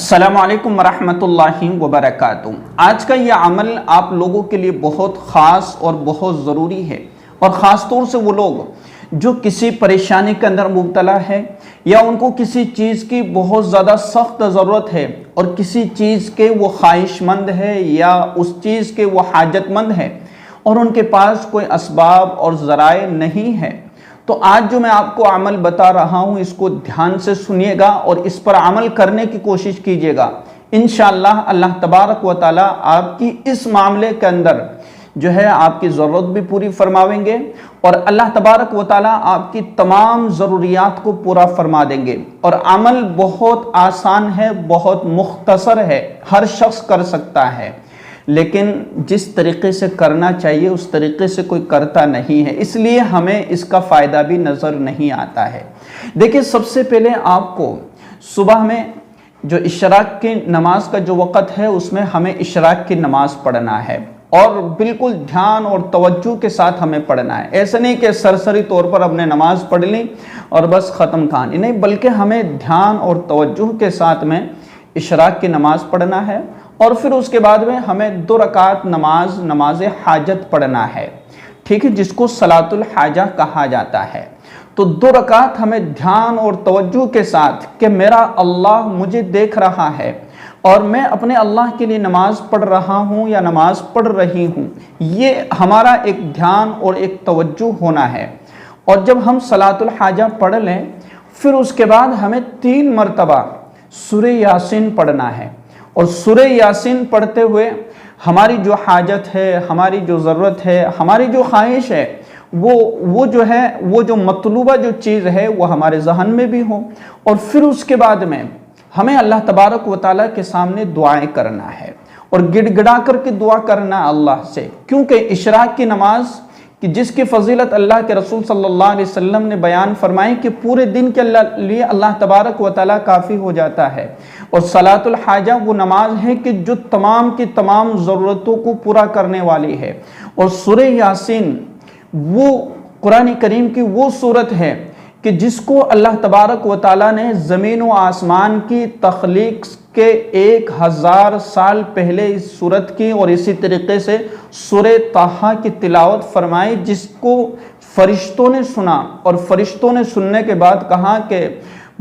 السلام علیکم ورحمۃ اللہ وبرکاتہ۔ آج کا یہ عمل آپ لوگوں کے لیے بہت خاص اور بہت ضروری ہے، اور خاص طور سے وہ لوگ جو کسی پریشانی کے اندر مبتلا ہے یا ان کو کسی چیز کی بہت زیادہ سخت ضرورت ہے اور کسی چیز کے وہ خواہش مند ہے یا اس چیز کے وہ حاجت مند ہے اور ان کے پاس کوئی اسباب اور ذرائع نہیں ہے۔ تو آج جو میں آپ کو عمل بتا رہا ہوں اس کو دھیان سے سنیے گا اور اس پر عمل کرنے کی کوشش کیجیے گا۔ انشاءاللہ اللہ تبارک و تعالی آپ کی اس معاملے کے اندر جو ہے آپ کی ضرورت بھی پوری فرماویں گے، اور اللہ تبارک و تعالی آپ کی تمام ضروریات کو پورا فرما دیں گے۔ اور عمل بہت آسان ہے، بہت مختصر ہے، ہر شخص کر سکتا ہے، لیکن جس طریقے سے کرنا چاہیے اس طریقے سے کوئی کرتا نہیں ہے، اس لیے ہمیں اس کا فائدہ بھی نظر نہیں آتا ہے۔ دیکھیں، سب سے پہلے آپ کو صبح میں جو اشراق کی نماز کا جو وقت ہے اس میں ہمیں اشراق کی نماز پڑھنا ہے، اور بالکل دھیان اور توجہ کے ساتھ ہمیں پڑھنا ہے۔ ایسا نہیں کہ سرسری طور پر ہم نے نماز پڑھ لی اور بس ختم کہانی، نہیں، بلکہ ہمیں دھیان اور توجہ کے ساتھ میں اشراق کی نماز پڑھنا ہے، اور پھر اس کے بعد میں ہمیں 2 رکعت نماز حاجت پڑھنا ہے، ٹھیک ہے، جس کو صلاۃ الحاجہ کہا جاتا ہے۔ تو 2 رکعت ہمیں دھیان اور توجہ کے ساتھ کہ میرا اللہ مجھے دیکھ رہا ہے اور میں اپنے اللہ کے لیے نماز پڑھ رہا ہوں یا نماز پڑھ رہی ہوں، یہ ہمارا ایک دھیان اور ایک توجہ ہونا ہے۔ اور جب ہم صلاۃ الحاجہ پڑھ لیں پھر اس کے بعد ہمیں 3 مرتبہ سورہ یاسین پڑھنا ہے، اور سورہ یاسین پڑھتے ہوئے ہماری جو حاجت ہے، ہماری جو ضرورت ہے، ہماری جو خواہش ہے، وہ جو مطلوبہ جو چیز ہے وہ ہمارے ذہن میں بھی ہو، اور پھر اس کے بعد میں ہمیں اللہ تبارک و تعالیٰ کے سامنے دعائیں کرنا ہے، اور گڑ گڑا کر کے دعا کرنا ہے اللہ سے، کیونکہ اشراق کی نماز کہ جس کی فضیلت اللہ کے رسول صلی اللہ علیہ وسلم نے بیان فرمائی کہ پورے دن کے لیے اللہ تبارک و تعالیٰ کافی ہو جاتا ہے، اور صلاۃ الحاجہ وہ نماز ہے کہ جو تمام کی تمام ضرورتوں کو پورا کرنے والی ہے۔ اور سورہ یاسین وہ قرآن کریم کی وہ صورت ہے کہ جس کو اللہ تبارک و تعالیٰ نے زمین و آسمان کی تخلیق کے 1000 سال پہلے اس صورت کی، اور اسی طریقے سے سورہ طٰہٰ کی تلاوت فرمائی، جس کو فرشتوں نے سنا، اور فرشتوں نے سننے کے بعد کہا کہ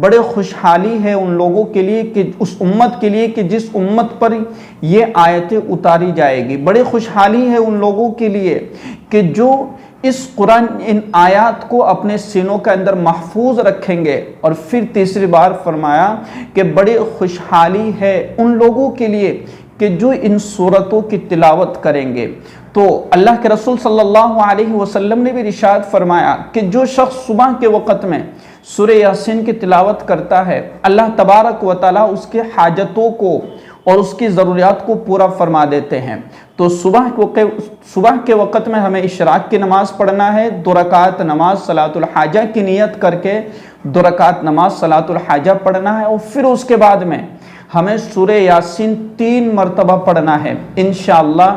بڑے خوشحالی ہے ان لوگوں کے لیے کہ اس امت کے لیے کہ جس امت پر یہ آیتیں اتاری جائے گی، بڑے خوشحالی ہے ان لوگوں کے لیے کہ جو اس قرآن ان آیات کو اپنے سینوں کے اندر محفوظ رکھیں گے۔ اور پھر تیسری بار فرمایا کہ بڑی خوشحالی ہے ان لوگوں کے لیے کہ جو ان سورتوں کی تلاوت کریں گے۔ تو اللہ کے رسول صلی اللہ علیہ وسلم نے بھی ارشاد فرمایا کہ جو شخص صبح کے وقت میں سورہ یاسین کی تلاوت کرتا ہے، اللہ تبارک و تعالیٰ اس کے حاجتوں کو اور اس کی ضروریات کو پورا فرما دیتے ہیں۔ تو صبح کے وقت میں ہمیں اشراق کی نماز پڑھنا ہے، 2 رکعت نماز صلاۃ الحاجہ کی نیت کر کے 2 رکعت نماز صلاۃ الحاجہ پڑھنا ہے، اور پھر اس کے بعد میں ہمیں سورہ یاسین 3 مرتبہ پڑھنا ہے۔ انشاءاللہ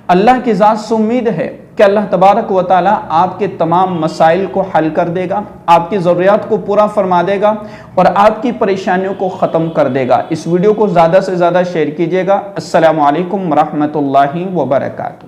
اللہ کی ذات سے امید ہے کہ اللہ تبارک و تعالیٰ آپ کے تمام مسائل کو حل کر دے گا، آپ کی ضروریات کو پورا فرما دے گا، اور آپ کی پریشانیوں کو ختم کر دے گا۔ اس ویڈیو کو زیادہ سے زیادہ شیئر کیجیے گا۔ السلام علیکم ورحمۃ اللہ وبرکاتہ۔